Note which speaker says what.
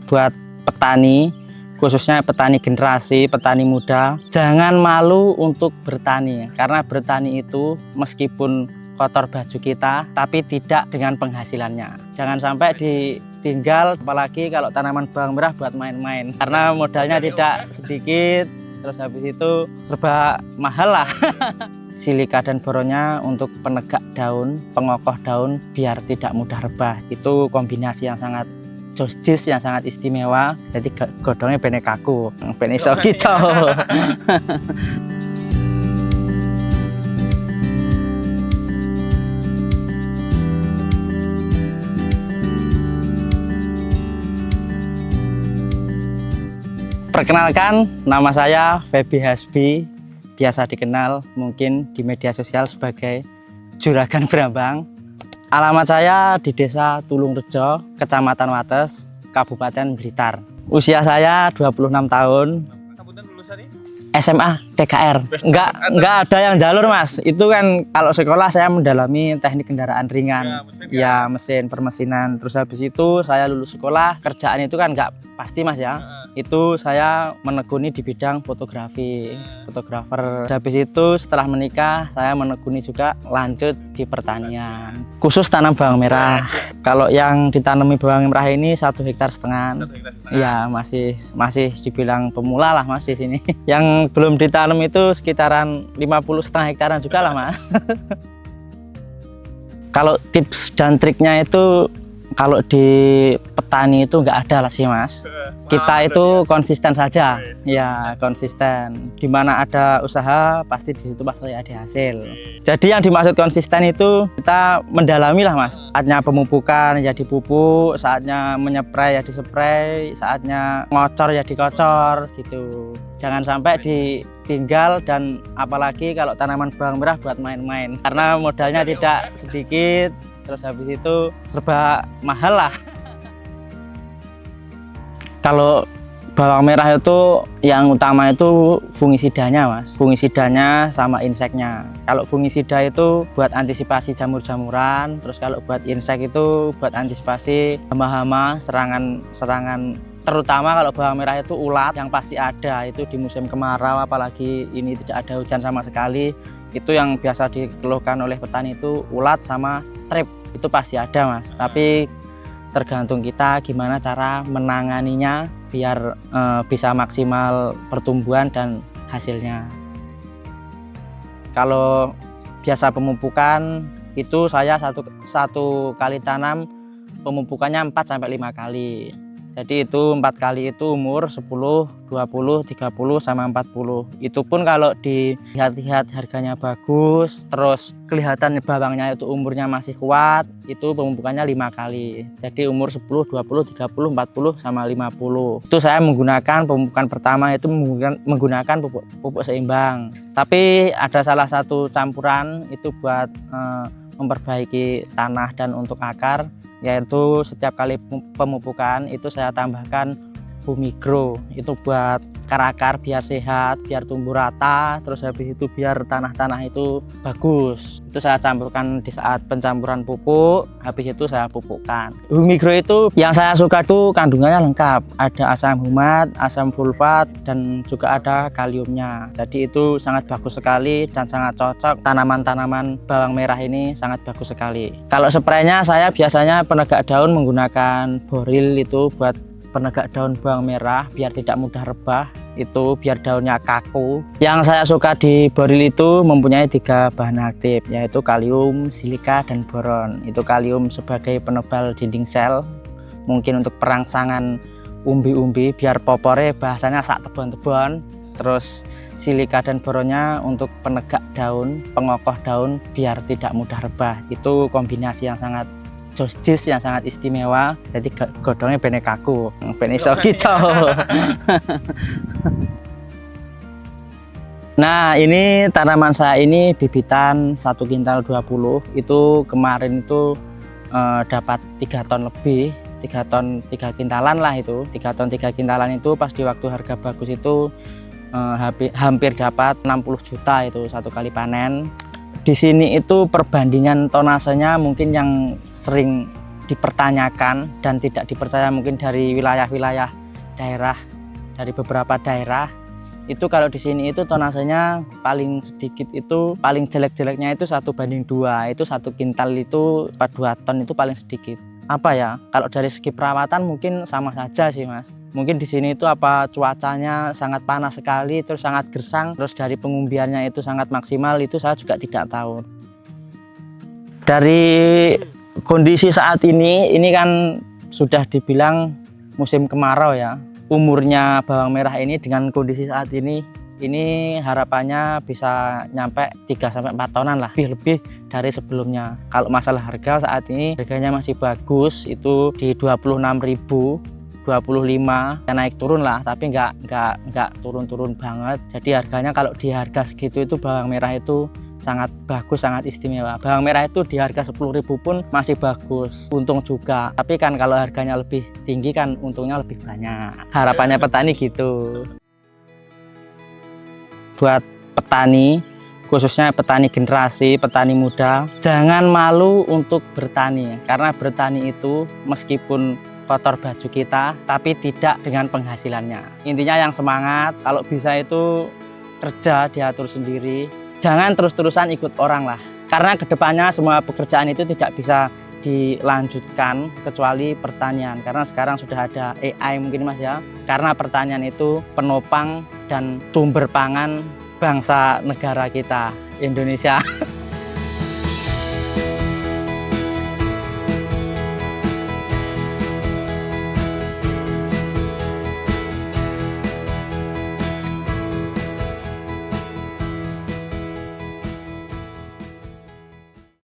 Speaker 1: buat petani, khususnya petani generasi, petani muda, jangan malu untuk bertani. Karena bertani itu meskipun kotor baju kita, tapi tidak dengan penghasilannya. Jangan sampai ditinggal, apalagi kalau tanaman bawang merah buat main-main. Karena modalnya tidak sedikit, terus habis itu serba mahal lah. Silika dan boronnya untuk penegak daun, pengokoh daun biar tidak mudah rebah. Itu kombinasi yang sangat jojis, yang sangat istimewa. Jadi godongnya benek kaku, benek iso kicau. Perkenalkan, nama saya Feby Hasbi, biasa dikenal mungkin di media sosial sebagai Juragan Brambang. Alamat saya di Desa Tulungrejo, Kecamatan Wates, Kabupaten Blitar. Usia saya 26 tahun. SMA TKR. Enggak ada yang jalur, Mas. Itu kan kalau sekolah saya mendalami teknik kendaraan ringan. Ya, mesin permesinan. Terus habis itu saya lulus sekolah, kerjaan itu kan enggak pasti, Mas ya. Itu saya menekuni di bidang fotografi, fotografer. Habis itu setelah menikah saya menekuni juga lanjut di pertanian, khusus tanam bawang merah. Kalau yang ditanami bawang merah ini 1,5 hektar. Ya, masih dibilang pemula lah, Mas, di sini. Yang belum ditanam itu sekitaran 50,5 hektaran juga lah, Mas. Kalau tips dan triknya itu, kalau di petani itu nggak ada lah sih, Mas. Kita itu konsisten saja, ya konsisten. Dimana ada usaha pasti di situ pasti ada hasil. Jadi yang dimaksud konsisten itu kita mendalami lah, Mas. Saatnya pemupukan ya dipupuk, saatnya menyepray ya disepray, saatnya ngocor ya dikocor gitu. Jangan sampai ditinggal, dan apalagi kalau tanaman bawang merah buat main-main. Karena modalnya tidak sedikit, terus habis itu serba mahal lah. Kalau bawang merah itu yang utama itu fungisidanya, Mas. Fungisidanya sama inseknya. Kalau fungisida itu buat antisipasi jamur-jamuran, terus kalau buat insek itu buat antisipasi hama-hama, serangan terutama kalau bawang merah itu ulat yang pasti ada itu di musim kemarau, apalagi ini tidak ada hujan sama sekali. Itu yang biasa dikeluhkan oleh petani itu ulat sama trip, itu pasti ada, Mas. Tapi tergantung kita gimana cara menanganinya biar bisa maksimal pertumbuhan dan hasilnya. Kalau biasa pemupukan itu saya satu kali tanam pemupukannya 4-5 kali. Jadi itu 4 kali itu umur 10, 20, 30 sama 40. Itu pun kalau dilihat-lihat harganya bagus, terus kelihatan bawangnya itu umurnya masih kuat, itu pemupukannya 5 kali. Jadi umur 10, 20, 30, 40 sama 50. Itu saya menggunakan pemupukan pertama itu menggunakan pupuk seimbang. Tapi ada salah satu campuran itu buat memperbaiki tanah dan untuk akar, yaitu setiap kali pemupukan itu saya tambahkan Bumigro. Itu buat akar biar sehat, biar tumbuh rata, terus habis itu biar tanah-tanah itu bagus. Itu saya campurkan di saat pencampuran pupuk, habis itu saya pupukkan. Bumigro itu yang saya suka itu kandungannya lengkap, ada asam humat, asam sulfat, dan juga ada kaliumnya. Jadi itu sangat bagus sekali dan sangat cocok tanaman-tanaman bawang merah ini, sangat bagus sekali. Kalau spraynya saya biasanya penegak daun menggunakan boril itu buat penegak daun bawang merah biar tidak mudah rebah, itu biar daunnya kaku. Yang saya suka di boril itu mempunyai 3 bahan aktif, yaitu kalium, silika, dan boron. Itu kalium sebagai penebal dinding sel, mungkin untuk perangsangan umbi-umbi biar popore bahasanya sak tebon-tebon. Terus silika dan boronnya untuk penegak daun, pengokoh daun biar tidak mudah rebah. Itu kombinasi yang sangat jojis, yang sangat istimewa. Jadi godongnya benek kaku, benek iso kicau. Nah, ini tanaman saya ini bibitan 1 kintal 20. Itu kemarin itu dapat 3 ton lebih, 3 ton 3 kintalan lah itu. 3 ton 3 kintalan itu pas di waktu harga bagus itu hampir dapat 60 juta itu 1 kali panen. Di sini itu perbandingan tonasenya mungkin yang sering dipertanyakan dan tidak dipercaya mungkin dari wilayah-wilayah daerah, dari beberapa daerah itu kalau di sini itu tonasenya paling sedikit, itu paling jelek-jeleknya itu 1:2, itu 1 kintal itu 2 ton itu paling sedikit. Apa ya, kalau dari segi perawatan mungkin sama saja sih Mas. Mungkin di sini itu apa cuacanya sangat panas sekali, terus sangat gersang, terus dari pengumbiannya itu sangat maksimal, itu saya juga tidak tahu. Dari kondisi saat ini kan sudah dibilang musim kemarau ya. Umurnya bawang merah ini dengan kondisi saat ini harapannya bisa nyampe 3-4 tonan lah, lebih dari sebelumnya. Kalau masalah harga saat ini harganya masih bagus, itu di 26.000, 25 ya, naik turun lah, tapi nggak turun-turun banget. Jadi harganya kalau di harga segitu itu bawang merah itu sangat bagus, sangat istimewa. Bawang merah itu di harga 10.000 pun masih bagus, untung juga. Tapi kan kalau harganya lebih tinggi kan untungnya lebih banyak. Harapannya petani gitu. Buat petani, khususnya petani generasi, petani muda, jangan malu untuk bertani. Karena bertani itu meskipun kotor baju kita, tapi tidak dengan penghasilannya. Intinya yang semangat, kalau bisa itu kerja diatur sendiri. Jangan terus-terusan ikut orang lah, karena kedepannya semua pekerjaan itu tidak bisa dilanjutkan kecuali pertanian, karena sekarang sudah ada AI mungkin Mas ya, karena pertanian itu penopang dan sumber pangan bangsa negara kita Indonesia.